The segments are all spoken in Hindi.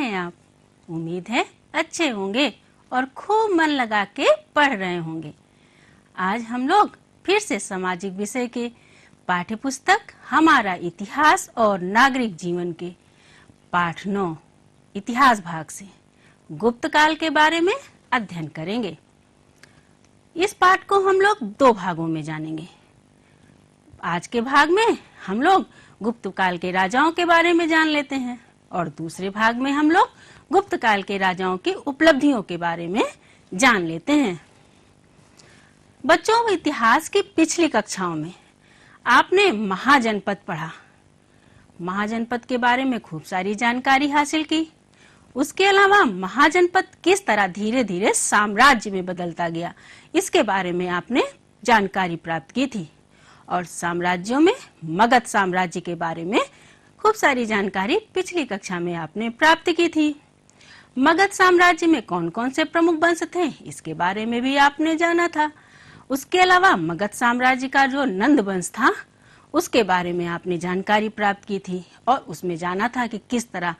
हैं आप? उम्मीद है अच्छे होंगे और खूब मन लगा के पढ़ रहे होंगे। आज हम लोग फिर से सामाजिक विषय के पाठ्य पुस्तक हमारा इतिहास और नागरिक जीवन के पाठ 9 इतिहास भाग से गुप्त काल के बारे में अध्ययन करेंगे। इस पाठ को हम लोग 2 भागों में जानेंगे। आज के भाग में हम लोग गुप्त काल के राजाओं के बारे में जान लेते हैं और दूसरे भाग में हम लोग गुप्त काल के राजाओं की उपलब्धियों के बारे में जान लेते हैं। बच्चों, इतिहास की पिछली कक्षाओं में आपने महाजनपद पढ़ा। महाजनपद के बारे में खूब सारी जानकारी हासिल की। उसके अलावा महाजनपद किस तरह धीरे धीरे साम्राज्य में बदलता गया, इसके बारे में आपने जानकारी प्राप्त की थी। और साम्राज्यों में मगध साम्राज्य के बारे में खूब सारी जानकारी पिछली कक्षा में आपने प्राप्त की थी। मगध साम्राज्य में कौन कौन से प्रमुख वंश थे, इसके बारे में भी आपने जाना था। उसके अलावा मगध साम्राज्य का जो नंद वंश था, उसके बारे में आपने जानकारी प्राप्त की थी और उसमें जाना था कि किस तरह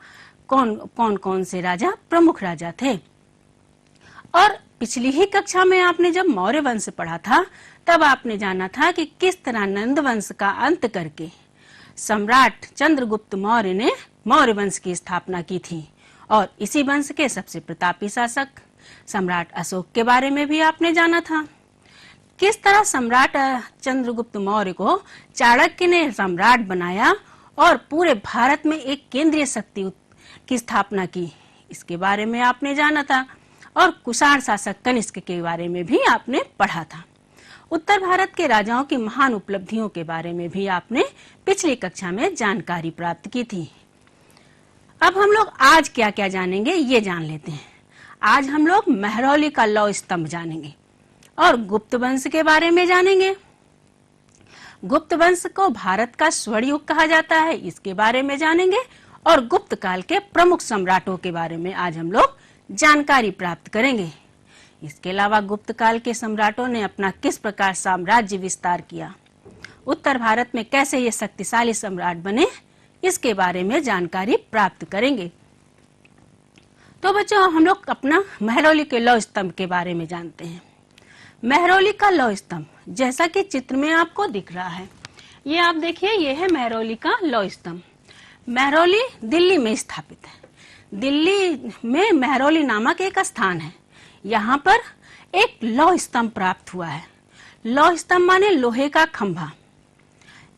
कौन से राजा प्रमुख राजा थे। और पिछली ही कक्षा में आपने जब मौर्य वंश पढ़ा था, तब आपने जाना था कि किस तरह नंद वंश का अंत करके सम्राट चंद्रगुप्त मौर्य ने मौर्य वंश की स्थापना की थी। और इसी वंश के सबसे प्रतापी शासक सम्राट अशोक के बारे में भी आपने जाना था। किस तरह सम्राट चंद्रगुप्त मौर्य को चाणक्य ने सम्राट बनाया और पूरे भारत में एक केंद्रीय शक्ति की स्थापना की, इसके बारे में आपने जाना था। और कुषाण शासक कनिष्क के बारे में भी आपने पढ़ा था। उत्तर भारत के राजाओं की महान उपलब्धियों के बारे में भी आपने पिछली कक्षा में जानकारी प्राप्त की थी। अब हम लोग आज क्या क्या जानेंगे, ये जान लेते हैं। आज हम लोग महरौली का लौह स्तंभ जानेंगे और गुप्त वंश के बारे में जानेंगे। गुप्त वंश को भारत का स्वर्ण युग कहा जाता है, इसके बारे में जानेंगे। और गुप्त काल के प्रमुख सम्राटों के बारे में आज हम लोग जानकारी प्राप्त करेंगे। इसके अलावा गुप्त काल के सम्राटों ने अपना किस प्रकार साम्राज्य विस्तार किया, उत्तर भारत में कैसे ये शक्तिशाली सम्राट बने, इसके बारे में जानकारी प्राप्त करेंगे। तो बच्चों, हम लोग अपना महरौली के लौह स्तंभ के बारे में जानते हैं। महरौली का लौह स्तंभ जैसा कि चित्र में आपको दिख रहा है, ये आप देखिए, ये है महरौली का लौह स्तंभ। महरौली दिल्ली में स्थित है। दिल्ली में महरौली नामक एक स्थान है। यहाँ पर एक लौह स्तंभ प्राप्त हुआ है। लौह स्तंभ माने लोहे का खंभा।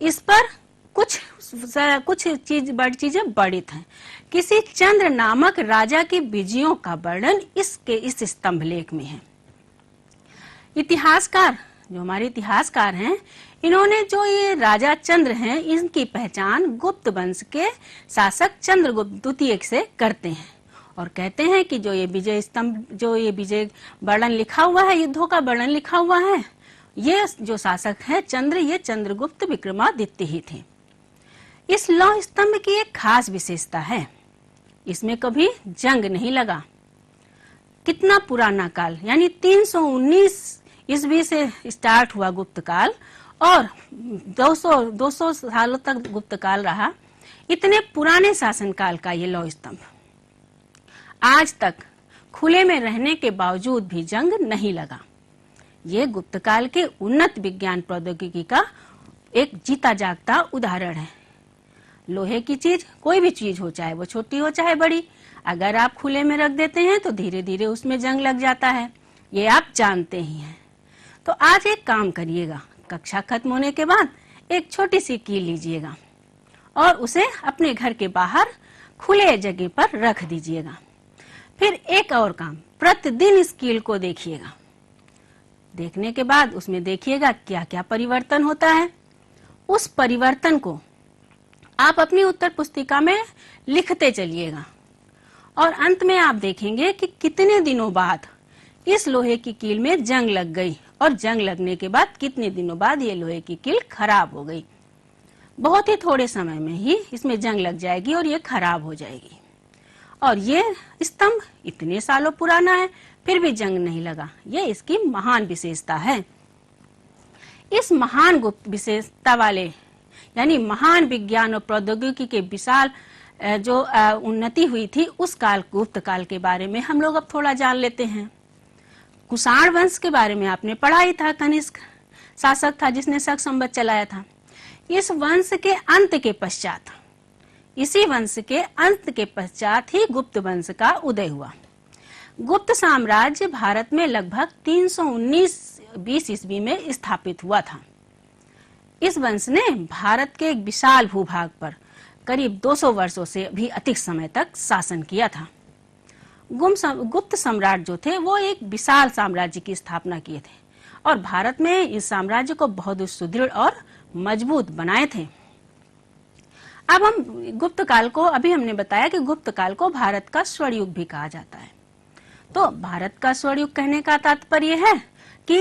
इस पर कुछ बड़ी चीजें बड़ित हैं। किसी चंद्र नामक राजा की विजयों का वर्णन इस स्तंभ लेख में है। इतिहासकार, जो हमारे इतिहासकार हैं, इन्होंने जो ये राजा चंद्र हैं, इनकी पहचान गुप्त वंश के शासक चंद्रगुप्त द्वितीय से करते हैं और कहते हैं कि जो ये विजय वर्णन लिखा हुआ है, युद्धों का वर्णन लिखा हुआ है, ये जो शासक है चंद्र, ये चंद्रगुप्त विक्रमादित्य ही थे। इस लौह स्तंभ की एक खास विशेषता है, इसमें कभी जंग नहीं लगा। कितना पुराना काल, यानी 319 ईस्वी से स्टार्ट हुआ गुप्त काल और 200 सालों तक गुप्त काल रहा। इतने पुराने शासनकाल का ये लौह स्तंभ आज तक खुले में रहने के बावजूद भी जंग नहीं लगा। ये गुप्त काल के उन्नत विज्ञान प्रौद्योगिकी का एक जीता जागता उदाहरण है। लोहे की चीज, कोई भी चीज हो, चाहे वो छोटी हो चाहे बड़ी, अगर आप खुले में रख देते हैं तो धीरे धीरे उसमें जंग लग जाता है। ये आप जानते ही हैं। तो आज एक काम करिएगा, कक्षा खत्म होने के बाद एक छोटी सी कील लीजिएगा और उसे अपने घर के बाहर खुले जगह पर रख दीजिएगा। फिर एक और काम, प्रतिदिन इस कील को देखिएगा। देखने के बाद उसमें देखिएगा क्या क्या परिवर्तन होता है। उस परिवर्तन को आप अपनी उत्तर पुस्तिका में लिखते चलिएगा और अंत में आप देखेंगे कि कितने दिनों बाद इस लोहे की कील में जंग लग गई और जंग लगने के बाद कितने दिनों बाद ये लोहे की कील खराब हो गई। बहुत ही थोड़े समय में ही इसमें जंग लग जाएगी और ये खराब हो जाएगी। और ये स्तंभ इतने सालों पुराना है, फिर भी जंग नहीं लगा। ये इसकी महान विशेषता है। इस महान गुप्त विशेषता वाले, यानी महान विज्ञान और प्रौद्योगिकी के विशाल जो उन्नति हुई थी उस काल, गुप्त काल के बारे में हम लोग अब थोड़ा जान लेते हैं। कुषाण वंश के बारे में आपने पढ़ा ही था। कनिष्क शासक था जिसने शक संवत चलाया था। इस वंश के अंत के पश्चात, इसी वंश के अंत के पश्चात ही गुप्त वंश का उदय हुआ। गुप्त साम्राज्य भारत में लगभग 319-20 ईस्वी में स्थापित हुआ था। इस वंश ने भारत के एक विशाल भूभाग पर करीब 200 वर्षों से भी अधिक समय तक शासन किया था। गुप्त सम्राट जो थे वो एक विशाल साम्राज्य की स्थापना किए थे और भारत में इस साम्राज्य को बहुत सुदृढ़ और मजबूत बनाए थे। अब हम गुप्त काल को, अभी हमने बताया कि गुप्त काल को भारत का स्वर्ण युग भी कहा जाता है। तो भारत का स्वर्ण युग कहने का तात्पर्य है कि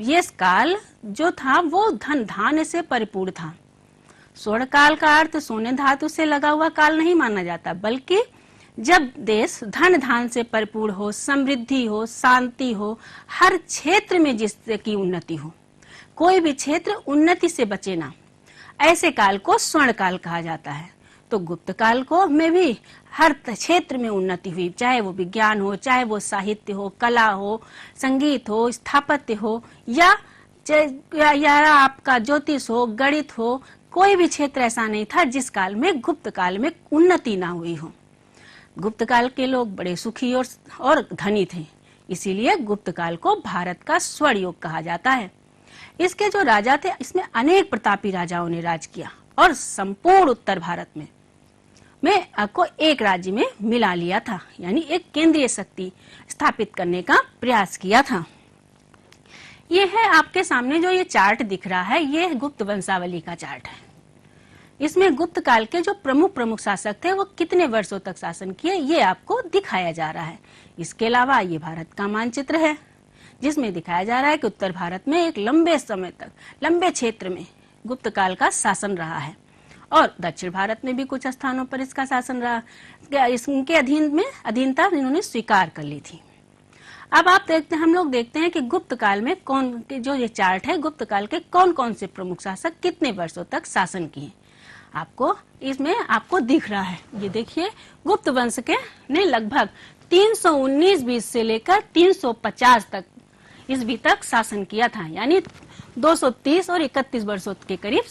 ये काल जो था वो धन धान्य से परिपूर्ण था। स्वर्ण काल का अर्थ सोने धातु से लगा हुआ काल नहीं माना जाता, बल्कि जब देश धन धान से परिपूर्ण हो, समृद्धि हो, शांति हो, हर क्षेत्र में जिसकी उन्नति हो, कोई भी क्षेत्र उन्नति से बचे ना, ऐसे काल को स्वर्ण काल कहा जाता है। तो गुप्त काल को में भी हर क्षेत्र में उन्नति हुई, चाहे वो विज्ञान हो, चाहे वो साहित्य हो, कला हो, संगीत हो, स्थापत्य हो, या आपका ज्योतिष हो, गणित हो, कोई भी क्षेत्र ऐसा नहीं था जिस काल में, गुप्त काल में उन्नति ना हुई हो। गुप्त काल के लोग बड़े सुखी और धनी थे, इसीलिए गुप्त काल को भारत का स्वर्ण युग कहा जाता है। इसके जो राजा थे, इसमें अनेक प्रतापी राजाओं ने राज किया और संपूर्ण उत्तर भारत में आपको एक राज्य में मिला लिया था, यानी एक केंद्रीय शक्ति स्थापित करने का प्रयास किया था। ये है आपके सामने जो ये चार्ट दिख रहा है, ये गुप्त वंशावली का चार्ट है। इसमें गुप्त काल के जो प्रमुख शासक थे वो कितने वर्षों तक शासन किए ये आपको दिखाया जा रहा है। इसके अलावा ये भारत का मानचित्र है जिसमें दिखाया जा रहा है कि उत्तर भारत में एक लंबे समय तक, लंबे क्षेत्र में गुप्त काल का शासन रहा है और दक्षिण भारत में भी कुछ स्थानों पर इसका शासन रहा। इसके अधीनता इन्होंने स्वीकार कर ली थी। अब हम लोग देखते हैं कि गुप्त काल में जो ये चार्ट है, गुप्त काल के कौन कौन से प्रमुख शासक कितने वर्षों तक शासन किए, इसमें आपको दिख रहा है। ये देखिए, गुप्त वंश के ने लगभग 319 बीस से लेकर 350 तक ईस्वी तक शासन किया था, यानी 230 और 31 वर्षों के करीब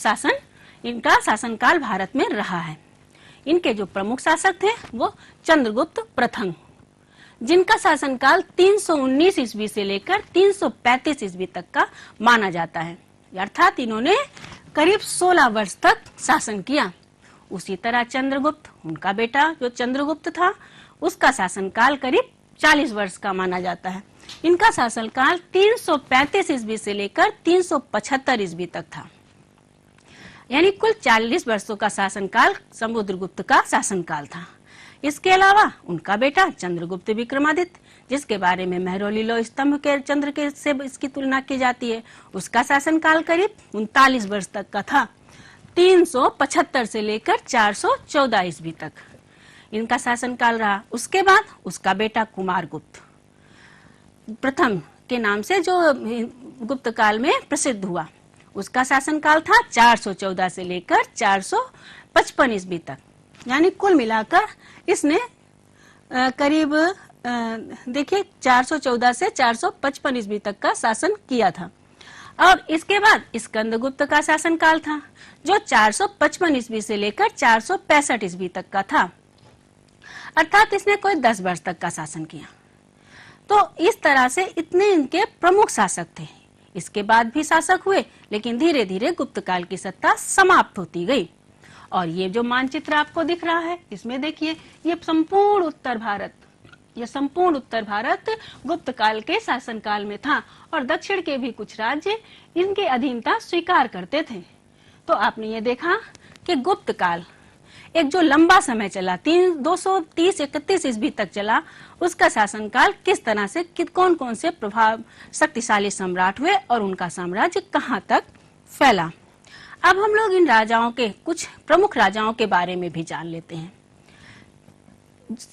इनका शासनकाल भारत में रहा है। इनके जो प्रमुख शासक थे वो चंद्रगुप्त प्रथम, जिनका शासनकाल 319 ईस्वी से लेकर 335 ईस्वी तक का माना जाता है, अर्थात इन्होंने करीब 16 वर्ष तक शासन किया। उसी तरह चंद्रगुप्त, उनका बेटा जो चंद्रगुप्त था, उसका शासनकाल करीब 40 वर्ष का माना जाता है। इनका शासनकाल 335 ईस्वी से लेकर 375 ईस्वी तक था, यानी कुल 40 वर्षों का शासनकाल समुद्रगुप्त का शासनकाल था। इसके अलावा उनका बेटा चंद्रगुप्त विक्रमादित्य, जिसके बारे में महरौली स्तंभ के चंद्र के से इसकी तुलना की जाती है, उसका शासनकाल करीब 39 वर्ष तक का था। 375 से लेकर 414 ईस्वी तक इनका शासनकाल रहा। उसके बाद उसका बेटा कुमारगुप्त प्रथम के नाम से जो गुप्त काल में प्रसिद्ध हुआ, उसका शासनकाल था 414 से लेकर 455 ईस्वी तक, यानी कुल मिलाकर इसने करीब देखिए 414 से 455 ईस्वी तक का शासन किया था। और इसके बाद स्कंदगुप्त का शासनकाल था जो 455 ईस्वी से लेकर 465 ईस्वी तक का था, अर्थात इसने कोई 10 वर्ष तक का शासन किया। तो इस तरह से इतने इनके प्रमुख शासक थे। इसके बाद भी शासक हुए, लेकिन धीरे धीरे गुप्त काल की सत्ता समाप्त होती गई। और ये जो मानचित्र आपको दिख रहा है, इसमें देखिए ये संपूर्ण उत्तर भारत गुप्त काल के शासनकाल में था और दक्षिण के भी कुछ राज्य इनके अधीनता स्वीकार करते थे। तो आपने ये देखा कि गुप्त काल एक जो लंबा समय चला, 230-31 ईस्वी तक चला, उसका शासनकाल किस तरह से कौन कौन से प्रभाव शक्तिशाली सम्राट हुए और उनका साम्राज्य कहाँ तक फैला। अब हम लोग इन राजाओं के, कुछ प्रमुख राजाओं के बारे में भी जान लेते हैं।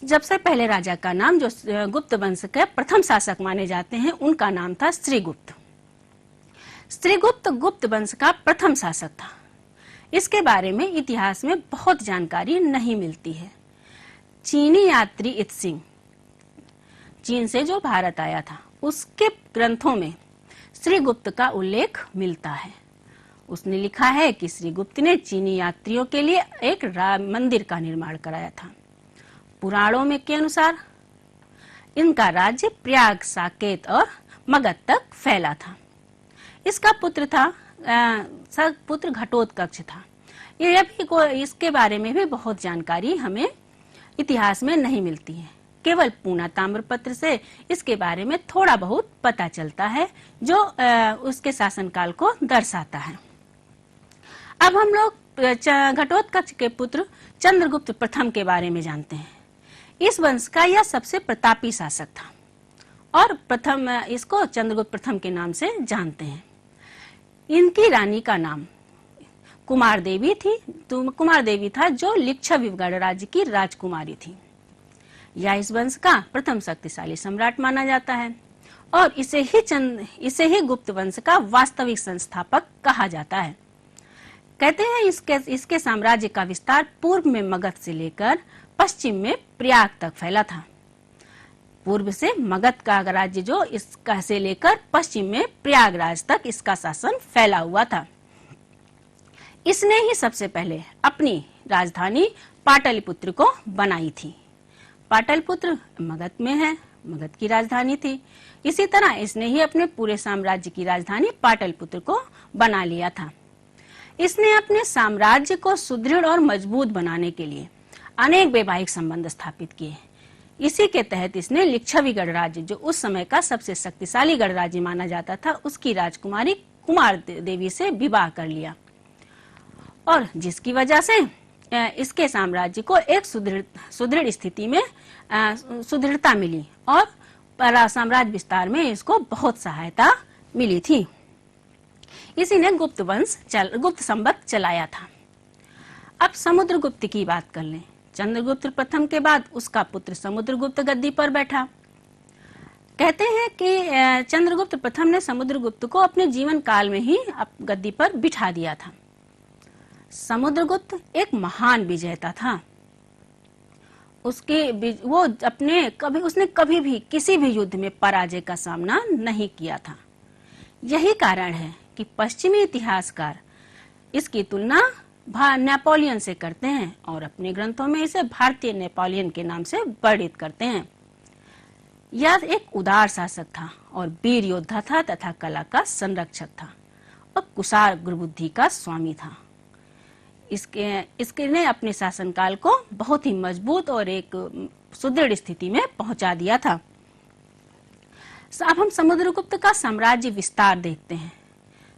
सबसे पहले राजा का नाम, जो गुप्त वंश के प्रथम शासक माने जाते हैं, उनका नाम था श्रीगुप्त। श्रीगुप्त गुप्त वंश का प्रथम शासक था। इसके बारे में इतिहास में बहुत जानकारी नहीं मिलती है। चीनी यात्री इत्सिंग, चीन से जो भारत आया था, उसके ग्रंथों में श्री गुप्त का उल्लेख मिलता है। उसने लिखा है कि श्री गुप्त ने चीनी यात्रियों के लिए एक मंदिर का निर्माण कराया था। पुराणों में के अनुसार इनका राज्य प्रयाग, साकेत और मगध तक फैला था। इसका पुत्र था पुत्र घटोत्कच था। ये भी इसके बारे में भी बहुत जानकारी हमें इतिहास में नहीं मिलती है। केवल पूना ताम्रपत्र से इसके बारे में थोड़ा बहुत पता चलता है, जो उसके शासनकाल को दर्शाता है। अब हम लोग घटोत्कच के पुत्र चंद्रगुप्त प्रथम के बारे में जानते हैं। इस वंश का यह सबसे प्रतापी शासक था और प्रथम इसको चंद्रगुप्त प्रथम के नाम से जानते हैं। इनकी रानी का नाम कुमार देवी थी। तो कुमार देवी था जो लिच्छवी गणराज्य की राजकुमारी थी। यह इस वंश का प्रथम शक्तिशाली सम्राट माना जाता है और इसे ही गुप्त वंश का वास्तविक संस्थापक कहा जाता है। कहते हैं इसके साम्राज्य का विस्तार पूर्व में मगध से लेकर पश्चिम में प्रयाग तक फैला था। पूर्व से मगध का राज्य जो इसका से लेकर पश्चिम में प्रयागराज तक इसका शासन फैला हुआ था। इसने ही सबसे पहले अपनी राजधानी पाटलिपुत्र को बनाई थी। पाटलिपुत्र मगध में है, मगध की राजधानी थी। इसी तरह इसने ही अपने पूरे साम्राज्य की राजधानी पाटलिपुत्र को बना लिया था। इसने अपने साम्राज्य को सुदृढ़ और मजबूत बनाने के लिए अनेक वैवाहिक संबंध स्थापित किए। इसी के तहत इसने लिच्छवी गणराज्य, जो उस समय का सबसे शक्तिशाली गणराज्य माना जाता था, उसकी राजकुमारी कुमार देवी से विवाह कर लिया और जिसकी वजह से इसके साम्राज्य को एक सुदृढ़ स्थिति में सुदृढ़ता मिली और साम्राज्य विस्तार में इसको बहुत सहायता मिली थी। इसी ने गुप्त संवत चलाया था। अब समुद्रगुप्त की बात कर लें। चंद्रगुप्त प्रथम के बाद उसका पुत्र समुद्रगुप्त गद्दी पर बैठा। कहते हैं कि चंद्रगुप्त प्रथम ने समुद्रगुप्त को अपने जीवन काल में ही गद्दी पर बिठा दिया था। समुद्रगुप्त एक महान विजेता था। उसने कभी भी किसी भी युद्ध में पराजय का सामना नहीं किया था। यही कारण है कि पश्चिमी इतिहासकार इसकी तुलना नेपोलियन से करते हैं और अपने ग्रंथों में इसे भारतीय नेपोलियन के नाम से वर्णित करते हैं। यह एक उदार शासक था और वीर योद्धा था तथा कला का संरक्षक था और कुशाग्र बुद्धि का स्वामी था। इसके ने अपने शासनकाल को बहुत ही मजबूत और एक सुदृढ़ स्थिति में पहुंचा दिया था। अब हम समुद्रगुप्त का साम्राज्य विस्तार देखते हैं।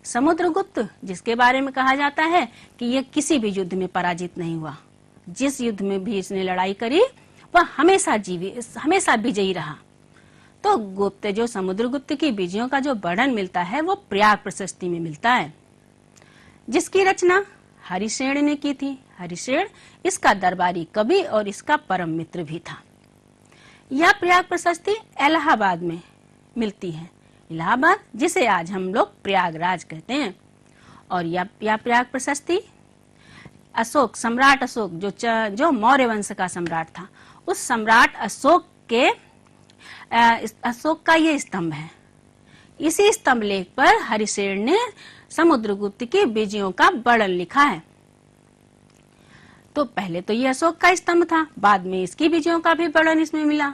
समुद्रगुप्त, जिसके बारे में कहा जाता है कि यह किसी भी युद्ध में पराजित नहीं हुआ, जिस युद्ध में भी इसने लड़ाई करी वह हमेशा विजयी रहा। तो जो समुद्रगुप्त की विजयों का जो वर्णन मिलता है वो प्रयाग प्रशस्ति में मिलता है, जिसकी रचना हरिसेन ने की थी। हरिसेन इसका दरबारी कवि और इसका परम मित्र भी था। यह प्रयाग प्रशस्ति इलाहाबाद में मिलती है। इलाहाबाद, जिसे आज हम लोग प्रयागराज कहते हैं। और यह प्रयाग प्रशस्ति सम्राट अशोक जो मौर्य वंश का सम्राट था, उस सम्राट अशोक का ये स्तंभ है। इसी स्तंभ लेख पर हरिसेन ने समुद्रगुप्त की विजयों का वर्णन लिखा है। तो पहले तो ये अशोक का स्तंभ था, बाद में इसकी विजयों का भी वर्णन इसमें मिला।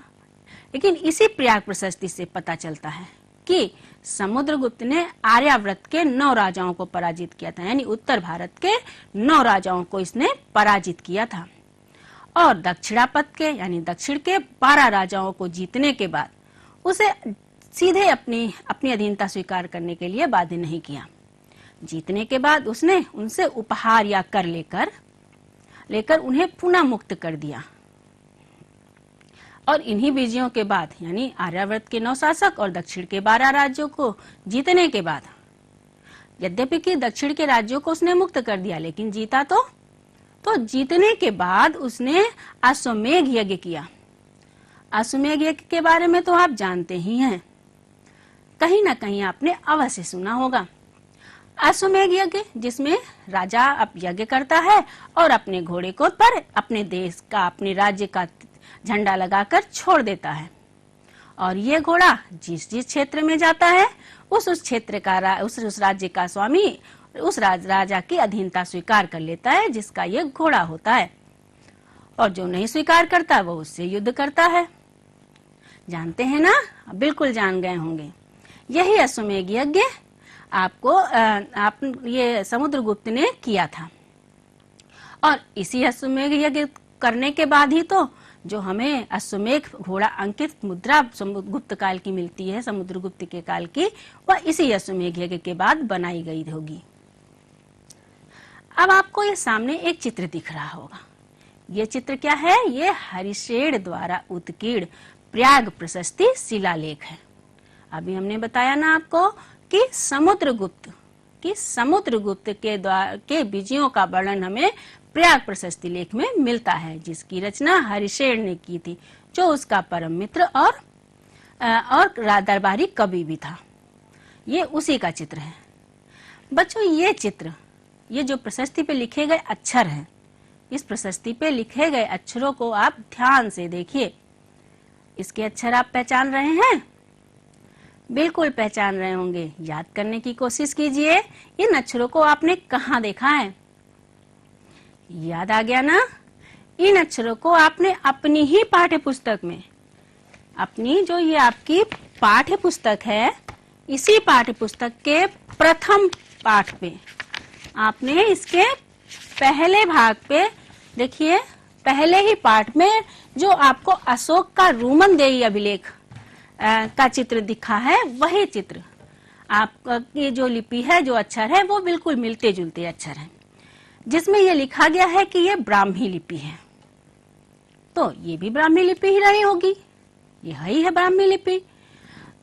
लेकिन इसी प्रयाग प्रशस्ति से पता चलता है कि समुद्रगुप्त ने आर्यावर्त के 9 राजाओं को पराजित किया था, यानी उत्तर भारत के 9 राजाओं को इसने पराजित किया था। और दक्षिणापथ के यानी दक्षिण के 12 राजाओं को जीतने के बाद उसे सीधे अपनी अधीनता स्वीकार करने के लिए बाध्य नहीं किया। जीतने के बाद उसने उनसे उपहार या कर लेकर उन्हें पुनः मुक्त कर दिया। और इन्हीं विजयों के बाद यानी आर्यावर्त के 9 शासक और दक्षिण के 12 राज्यों को जीतने के बाद, यद्यपि कि दक्षिण के राज्यों को उसने मुक्त कर दिया, लेकिन जीता तो जीतने के बाद उसने अश्वमेध यज्ञ किया। अश्वमेध यज्ञ के बारे में तो आप जानते ही हैं, कहीं ना कहीं आपने अवश्य सुना होगा। अश्वमेध यज्ञ, जिसमें राजा यज्ञ करता है और अपने घोड़े को पर अपने देश का, अपने राज्य का झंडा लगाकर छोड़ देता है, और ये घोड़ा जिस जिस क्षेत्र में जाता है उस क्षेत्र का उस राज्य का स्वामी उस राजा की अधीनता स्वीकार कर लेता है, जिसका ये घोड़ा होता है, और जो नहीं स्वीकार करता वो उससे युद्ध करता है। जानते हैं ना? बिल्कुल जान गए होंगे। यही अश्वमेध यज्ञ आप ये समुद्रगुप्त ने किया था, और इसी अश्वमेध यज्ञ करने के बाद ही तो जो हमें अश्वमेध घोड़ा अंकित मुद्रा गुप्त काल की मिलती है, समुद्रगुप्त के काल की, वह इसी अश्वमेध यज्ञ के बाद बनाई गई होगी। अब आपको ये सामने एक चित्र दिख रहा होगा। ये चित्र क्या है? ये हरिशेन द्वारा उत्कीर्ण प्रयाग प्रशस्ति शिलालेख है। अभी हमने बताया ना आपको कि समुद्रगुप्त के विजयों का वर्णन हमें प्रयाग प्रशस्ति लेख में मिलता है, जिसकी रचना हरिशेन ने की थी, जो उसका परम मित्र और दरबारी कवि भी था। ये उसी का चित्र है। बच्चों, ये चित्र, ये जो प्रशस्ति पे लिखे गए अक्षर हैं, इस प्रशस्ति पे लिखे गए अक्षरों को आप ध्यान से देखिए। इसके अक्षर आप पहचान रहे हैं? बिल्कुल पहचान रहे होंगे। याद करने की कोशिश कीजिए, इन अक्षरों को आपने कहाँ देखा है? याद आ गया ना? इन अक्षरों को आपने अपनी ही पाठ्य पुस्तक में, अपनी जो ये आपकी पाठ्य पुस्तक है, इसी पाठ्य पुस्तक के प्रथम पाठ पे, आपने इसके पहले भाग पे देखिए, पहले ही पाठ में जो आपको अशोक का रूमनदेही अभिलेख का चित्र दिखा है, वही चित्र आपकी जो लिपि है, जो अक्षर है, वो बिल्कुल मिलते जुलते अक्षर हैं, जिसमें ये लिखा गया है कि ये ब्राह्मी लिपि है। तो ये भी ब्राह्मी लिपि ही रही होगी, ये ही है ब्राह्मी लिपि।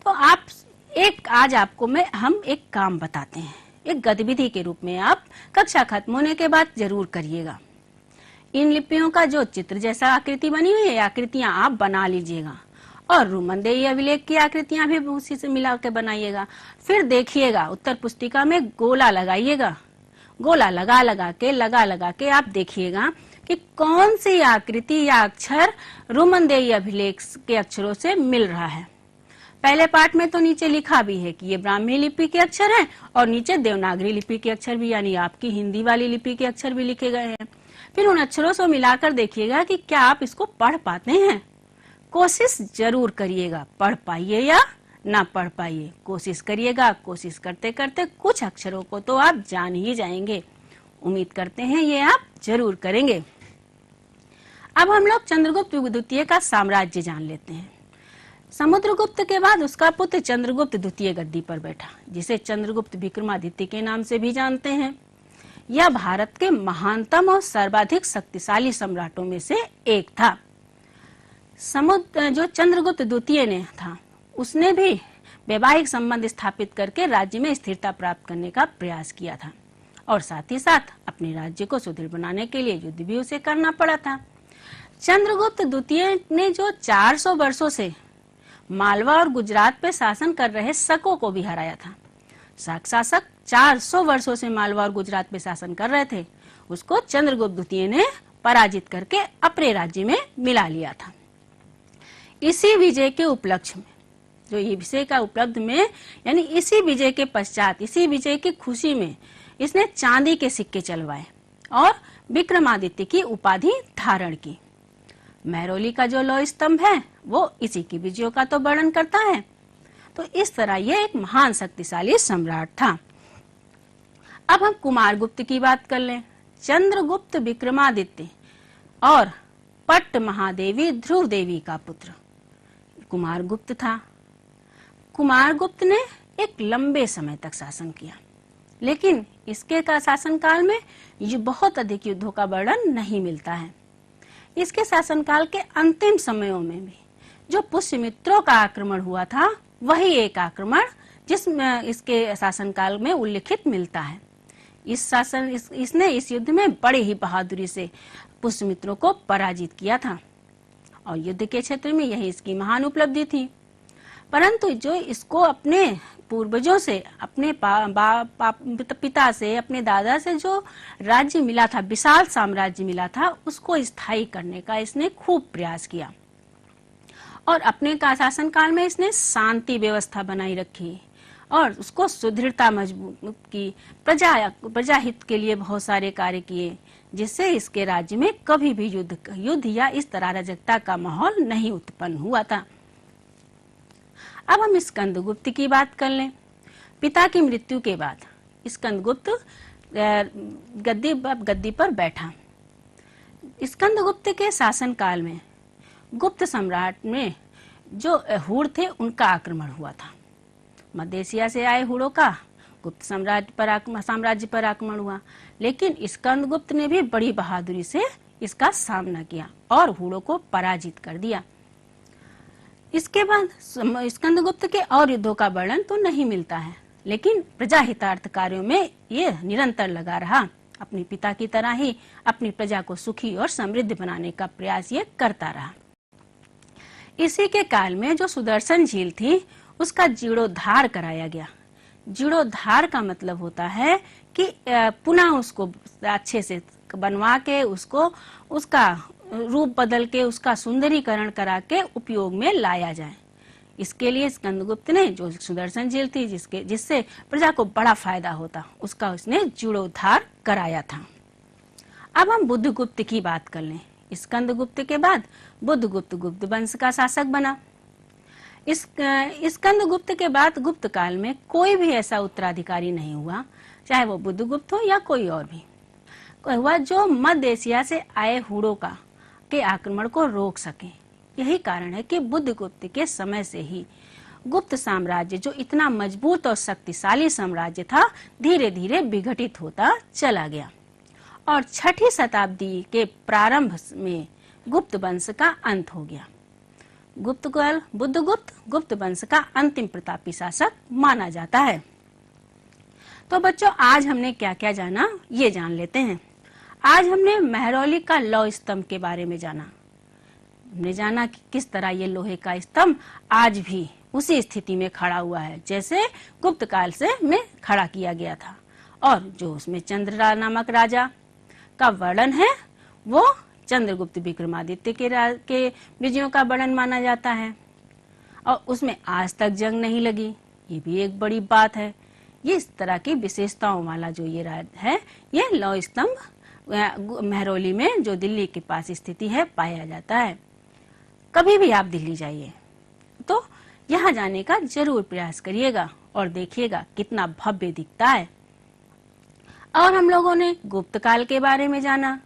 तो आज आपको हम एक काम बताते हैं, एक गतिविधि के रूप में आप कक्षा खत्म होने के बाद जरूर करिएगा। इन लिपियों का जो चित्र जैसा आकृति बनी हुई है, आकृतियां आप बना लीजिएगा, और रूमनदेही अभिलेख की आकृतियां भी उसी से मिला के बनाइएगा। फिर देखिएगा, उत्तर पुस्तिका में गोला लगाइएगा, गोला लगा लगा के आप देखिएगा कि कौन सी आकृति या अक्षर रूमनदेही अभिलेख के अक्षरों से मिल रहा है। पहले पाठ में तो नीचे लिखा भी है कि ये ब्राह्मी लिपि के अक्षर हैं, और नीचे देवनागरी लिपि के अक्षर भी, यानी आपकी हिंदी वाली लिपि के अक्षर भी लिखे गए हैं। फिर उन अक्षरों से मिलाकर देखिएगा कि क्या आप इसको पढ़ पाते हैं। कोशिश जरूर करिएगा, पढ़ पाइए या ना पढ़ पाइए, कोशिश करिएगा। कोशिश करते करते कुछ अक्षरों को तो आप जान ही जाएंगे। उम्मीद करते हैं ये आप जरूर करेंगे। अब हम लोग चंद्रगुप्त द्वितीय का साम्राज्य जान लेते हैं। समुद्रगुप्त के बाद उसका पुत्र चंद्रगुप्त द्वितीय गद्दी पर बैठा, जिसे चंद्रगुप्त विक्रमादित्य के नाम से भी जानते हैं। यह भारत के महानतम और सर्वाधिक शक्तिशाली सम्राटों में से एक था। जो चंद्रगुप्त द्वितीय ने था, उसने भी वैवाहिक संबंध स्थापित करके राज्य में स्थिरता प्राप्त करने का प्रयास किया था, और साथ ही साथ अपने राज्य को सुदृढ़ बनाने के लिए युद्ध भी उसे करना पड़ा था। चंद्रगुप्त द्वितीय ने जो 400 वर्षों से मालवा और गुजरात पे शासन कर रहे शकों को भी हराया था। शासक 400 वर्षों से मालवा और गुजरात पे शासन कर रहे थे, उसको चंद्रगुप्त द्वितीय ने पराजित करके अपने राज्य में मिला लिया था। इसी विजय के उपलक्ष्य में, जो ये विजय का उपलब्ध में, यानी इसी विजय के पश्चात, इसी विजय की खुशी में इसने चांदी के सिक्के चलवाए और विक्रमादित्य की उपाधि धारण की। महरौली का जो लौह स्तंभ है वो इसी की विजयों का तो वर्णन करता है। तो इस तरह ये एक महान शक्तिशाली सम्राट था। अब हम कुमारगुप्त की बात कर लें। चंद्रगुप्त विक्रमादित्य और पट्ट महादेवी ध्रुव देवी का पुत्र कुमारगुप्त था। कुमारगुप्त ने एक लंबे समय तक शासन किया, लेकिन इसके का शासनकाल में ये बहुत अधिक युद्धों का वर्णन नहीं मिलता है। इसके शासनकाल के अंतिम समयों में भी जो पुष्यमित्रों का आक्रमण हुआ था, वही एक आक्रमण जिसमें इसके शासनकाल में उल्लिखित मिलता है। इसने इस युद्ध में बड़े ही बहादुरी से पुष्यमित्रों को पराजित किया था, और युद्ध के क्षेत्र में यही इसकी महान उपलब्धि थी। परंतु जो इसको अपने पूर्वजों से, अपने पिता से, अपने दादा से जो राज्य मिला था, विशाल साम्राज्य मिला था, उसको स्थायी करने का इसने खूब प्रयास किया। और अपने का शासनकाल में इसने शांति व्यवस्था बनाई रखी और उसको सुदृढ़ता मजबूत की। प्रजाहित के लिए बहुत सारे कार्य किए, जिससे इसके राज्य में कभी भी युद्ध या इस तरह अराजकता का माहौल नहीं उत्पन्न हुआ था। अब हम स्कंदगुप्त की बात कर लें। पिता की मृत्यु के बाद स्कंदगुप्त गद्दी पर बैठा। स्कंदगुप्त के शासनकाल में गुप्त सम्राट में जो हुड़ थे उनका आक्रमण हुआ था। मध्य एशिया से आए हुड़ों का गुप्त साम्राज्य पर आक्रमण हुआ, लेकिन स्कंदगुप्त ने भी बड़ी बहादुरी से इसका सामना किया और हुड़ों को पराजित कर दिया। इसके बाद स्कंदगुप्त के और युद्धों का वर्णन तो नहीं मिलता है, लेकिन प्रजाहितार्थ कार्यों में ये निरंतर लगा रहा। अपने पिता की तरह ही अपनी प्रजा को सुखी और समृद्ध बनाने का प्रयास ये करता रहा। इसी के काल में जो सुदर्शन झील थी उसका जीर्णोद्धार कराया गया। जीर्णोद्धार का मतलब होता है कि पुनः उसको अच्छे से बनवा के उसका रूप बदल के उसका सुंदरीकरण करा के उपयोग में लाया जाए। इसके लिए स्कंदगुप्त ने जो सुदर्शन झील थी जिससे प्रजा को बड़ा फायदा होता, उसका उसने जीर्णोद्धार कराया था। अब हम बुद्धगुप्त की बात कर लें। स्कंदगुप्त के बाद बुद्धगुप्त गुप्त वंश का शासक बना। स्कंदगुप्त के बाद गुप्त काल में कोई भी ऐसा उत्तराधिकारी नहीं हुआ, चाहे वो बुद्धगुप्त हो या कोई और भी हुआ, जो मध्य एशिया से आए हुड़ों के आक्रमण को रोक सके। यही कारण है कि बुद्धगुप्त के समय से ही गुप्त साम्राज्य, जो इतना मजबूत और शक्तिशाली साम्राज्य था, धीरे धीरे विघटित होता चला गया और 6ठी शताब्दी के प्रारंभ में गुप्त वंश का अंत हो गया। बुद्धगुप्त गुप्त वंश का अंतिम प्रतापी शासक माना जाता है। तो बच्चों, आज हमने क्या क्या जाना ये जान लेते हैं। आज हमने महरौली का लौह स्तंभ के बारे में जाना। हमने जाना कि किस तरह ये लोहे का स्तंभ आज भी उसी स्थिति में खड़ा हुआ है जैसे गुप्त काल में खड़ा किया गया था, और जो उसमें चंद्रराज नामक राजा का वर्णन है वो चंद्रगुप्त विक्रमादित्य के विजयों का वर्णन माना जाता है, और उसमें आज तक जंग नहीं लगी। ये भी एक बड़ी बात है। ये इस तरह की विशेषताओं वाला जो ये राज है, ये लौह स्तंभ महरौली में जो दिल्ली के पास स्थिति है पाया जाता है। कभी भी आप दिल्ली जाइए तो यहाँ जाने का जरूर प्रयास करिएगा और देखिएगा कितना भव्य दिखता है। और हम लोगों ने गुप्त काल के बारे में जाना,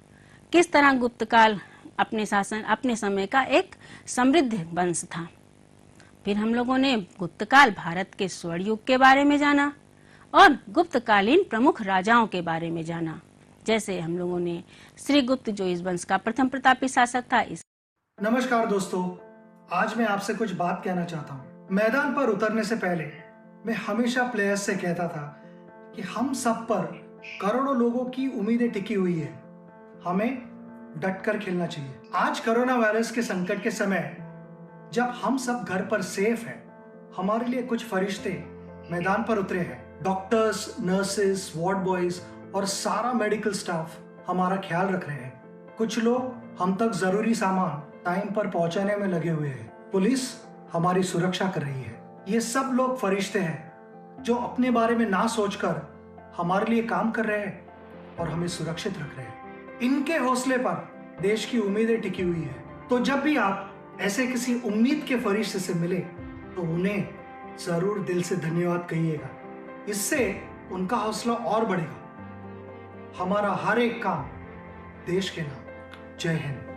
किस तरह गुप्त काल अपने समय का एक समृद्ध वंश था। फिर हम लोगों ने गुप्त काल भारत के स्वर्ण युग के बारे में जाना और गुप्तकालीन प्रमुख राजाओं के बारे में जाना। जैसे हम लोगों ने श्रीगुप्त, जो इस वंश का प्रथम प्रतापी शासक था। नमस्कार दोस्तों, आज मैं आपसे कुछ बात कहना चाहता हूँ। मैदान पर उतरने से पहले मैं हमेशा प्लेयर्स से कहता था कि हम सब पर करोड़ों लोगों की उम्मीदें टिकी हुई है, हमें डटकर खेलना चाहिए। आज कोरोना वायरस के संकट के समय जब हम सब घर पर सेफ हैं, हमारे लिए कुछ फरिश्ते मैदान पर उतरे हैं। डॉक्टर्स, नर्सेस, वार्ड बॉयज और सारा मेडिकल स्टाफ हमारा ख्याल रख रहे हैं। कुछ लोग हम तक जरूरी सामान टाइम पर पहुंचाने में लगे हुए हैं। पुलिस हमारी सुरक्षा कर रही है। ये सब लोग फरिश्ते हैं जो अपने बारे में ना सोचकर हमारे लिए काम कर रहे हैं और हमें सुरक्षित रख रहे हैं। इनके हौसले पर देश की उम्मीदें टिकी हुई है। तो जब भी आप ऐसे किसी उम्मीद के फरिश्ते से मिले तो उन्हें जरूर दिल से धन्यवाद कहिएगा। इससे उनका हौसला और बढ़ेगा। हमारा हर एक काम देश के नाम। जय हिंद।